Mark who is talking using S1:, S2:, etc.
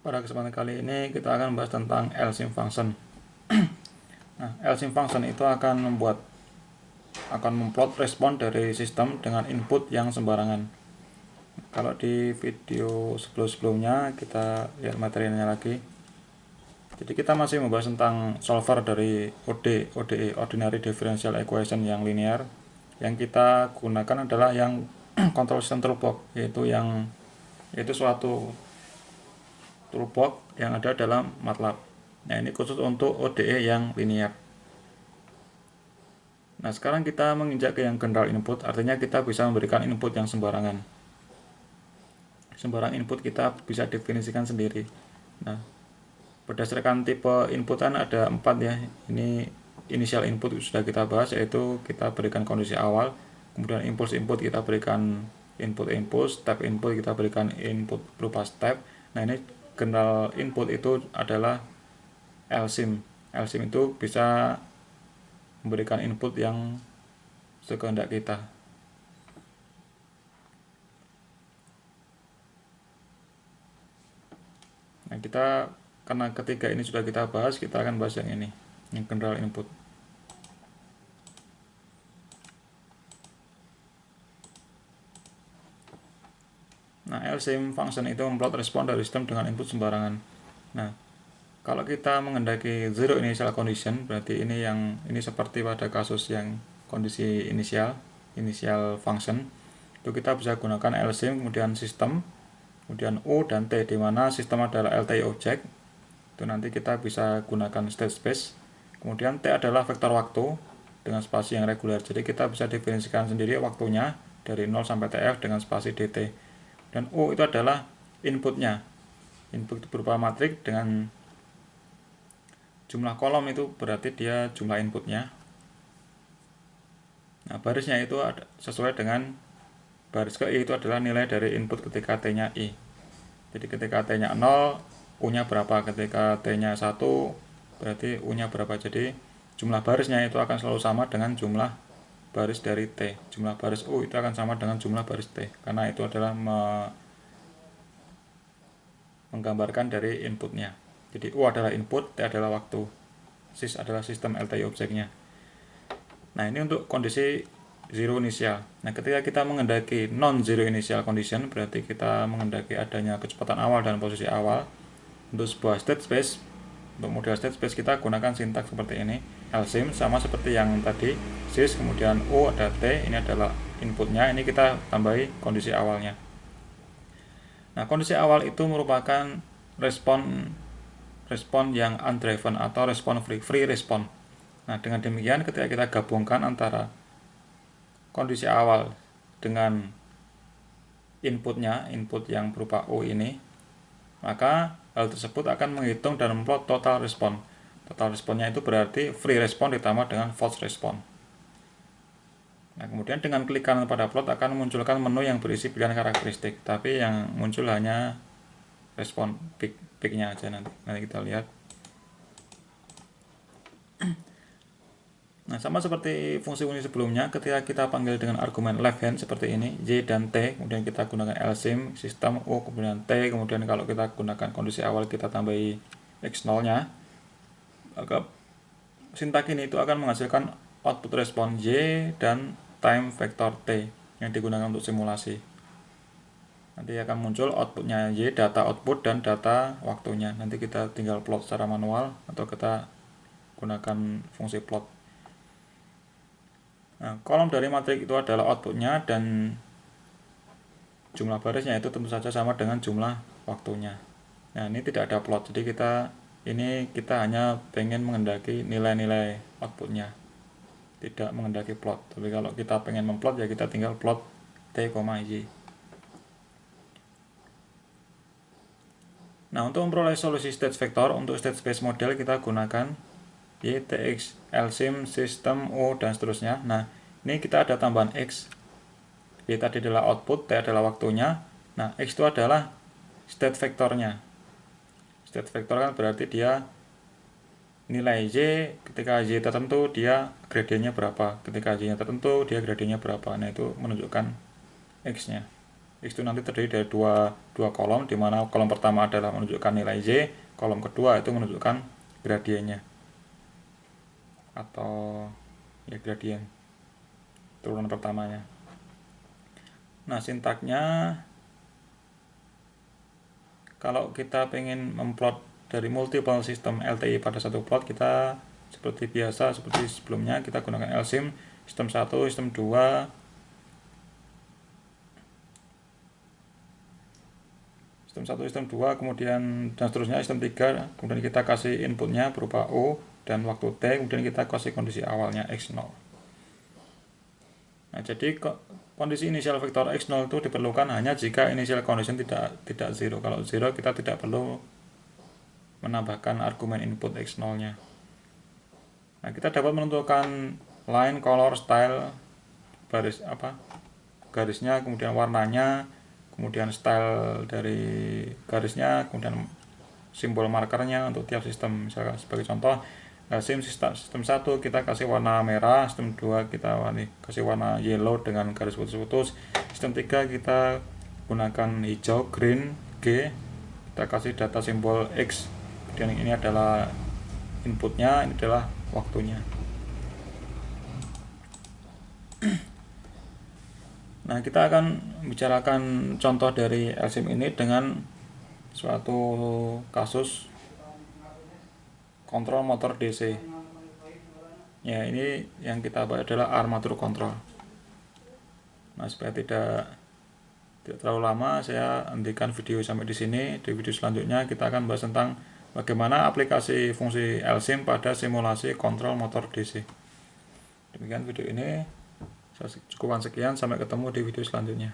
S1: Pada kesempatan kali ini kita akan membahas tentang LSIM function. Nah, LSIM function itu akan memplot respon dari sistem dengan input yang sembarangan. Kalau di video sebelumnya kita lihat materinya lagi. Jadi kita masih membahas tentang solver dari ODE, Ordinary Differential Equation yang linear. Yang kita gunakan adalah yang control system toolbox, yaitu suatu toolbox yang ada dalam MATLAB. Nah, ini khusus untuk ODE yang linear. Nah, sekarang kita menginjak ke yang general input, artinya kita bisa memberikan input yang sembarangan. Sembarang input kita bisa definisikan sendiri. Nah, berdasarkan tipe inputan ada 4 ya. Ini initial input sudah kita bahas, yaitu kita berikan kondisi awal. Kemudian impulse input kita berikan input impulse, step input kita berikan input berupa step. Nah, ini general input itu adalah LSIM. LSIM itu bisa memberikan input yang sekehendak kita. Nah, karena ketiga ini sudah kita bahas, kita akan bahas yang ini, yang general input. Nah, LSIM function itu memplot respon dari sistem dengan input sembarangan. Nah, kalau kita menghendaki zero initial condition, berarti ini seperti pada kasus yang kondisi initial function, itu kita bisa gunakan LSIM, kemudian sistem, kemudian U dan T, di mana sistem adalah LTI object. Itu nanti kita bisa gunakan state space. Kemudian T adalah vektor waktu dengan spasi yang reguler. Jadi kita bisa definisikan sendiri waktunya dari 0 sampai TF dengan spasi dt. Dan U itu adalah inputnya. Input itu berupa matrik dengan jumlah kolom, itu berarti dia jumlah inputnya. Nah, barisnya itu sesuai dengan baris ke I, itu adalah nilai dari input ketika T-nya I. Jadi ketika T-nya 0, U-nya berapa, ketika T-nya 1, berarti U-nya berapa. Jadi jumlah barisnya itu akan selalu sama dengan jumlah baris dari T. Jumlah baris U itu akan sama dengan jumlah baris T, karena itu adalah menggambarkan dari inputnya. Jadi U adalah input, T adalah waktu, SIS adalah sistem LTI objeknya. Nah, ini untuk kondisi zero initial. Nah, ketika kita menghendaki non-zero initial condition, berarti kita menghendaki adanya kecepatan awal dan posisi awal. Untuk sebuah state space, untuk model state space kita gunakan sintaks seperti ini. LSIM sama seperti yang tadi, SIS, kemudian U ada T, ini adalah inputnya, ini kita tambahi kondisi awalnya. Nah, kondisi awal itu merupakan respon yang undriven atau respon free respon. Nah, dengan demikian ketika kita gabungkan antara kondisi awal dengan inputnya, input yang berupa U ini, maka hal tersebut akan menghitung dan memplot total respon. Total responnya itu berarti free respon ditambah dengan false respon. Nah, kemudian dengan klik kanan pada plot akan memunculkan menu yang berisi pilihan karakteristik, tapi yang muncul hanya respon peak-nya aja. Nanti kita lihat. Nah, sama seperti fungsi-fungsi sebelumnya, ketika kita panggil dengan argumen left hand seperti ini, Y dan T, kemudian kita gunakan LSIM, sistem U, kemudian T, kemudian kalau kita gunakan kondisi awal kita tambahi X0-nya, maka sintak ini itu akan menghasilkan output respon Y dan time vector T yang digunakan untuk simulasi. Nanti akan muncul outputnya Y, data output dan data waktunya. Nanti kita tinggal plot secara manual atau kita gunakan fungsi plot. Nah, kolom dari matrik itu adalah outputnya dan jumlah barisnya itu tentu saja sama dengan jumlah waktunya. Nah, ini tidak ada plot, jadi kita hanya pengen menghendaki nilai-nilai outputnya, tidak menghendaki plot. Tapi kalau kita pengen memplot ya kita tinggal plot T, Y. Nah, untuk memperoleh solusi state vector untuk state space model kita gunakan Y, TX, LSIM, sistem, U, dan seterusnya. Nah, ini kita ada tambahan X. Y tadi adalah output, T adalah waktunya. Nah, X itu adalah state vektornya. State vektor kan berarti dia nilai Y, ketika Y tertentu dia gradiennya berapa, ketika Y-nya tertentu dia gradiennya berapa. Nah, itu menunjukkan X-nya. X itu nanti terdiri dari dua kolom, di mana kolom pertama adalah menunjukkan nilai Y, kolom kedua itu menunjukkan gradiennya atau ya gradien turunan pertamanya. Nah, sintaknya kalau kita pengen memplot dari multiple sistem LTI pada satu plot, kita seperti biasa, seperti sebelumnya, kita gunakan LSIM, sistem 1, sistem 2, sistem 1, sistem 2, kemudian dan seterusnya sistem 3, kemudian kita kasih inputnya berupa O dan waktu T, kemudian kita kasih kondisi awalnya X0. Nah, jadi kondisi inisial vektor X0 itu diperlukan hanya jika initial condition tidak 0. Kalau 0 kita tidak perlu menambahkan argumen input X0-nya. Nah, kita dapat menentukan line, color, style, garisnya, kemudian warnanya, kemudian style dari garisnya, kemudian simbol markernya untuk tiap sistem. Misalnya sebagai contoh, sistem 1 kita kasih warna merah, sistem 2 kita kasih warna yellow dengan garis putus-putus, sistem 3 kita gunakan hijau, green, G, kita kasih data simbol X, dan ini adalah inputnya, ini adalah waktunya. Nah, kita akan bicarakan contoh dari LSIM ini dengan suatu kasus kontrol motor DC. Ya, ini yang kita bahas adalah armatur control. Nah, supaya tidak terlalu lama, saya hentikan video sampai di sini. Di video selanjutnya kita akan bahas tentang bagaimana aplikasi fungsi LSIM pada simulasi kontrol motor DC. Demikian video ini. Saya cukupkan sekian, sampai ketemu di video selanjutnya.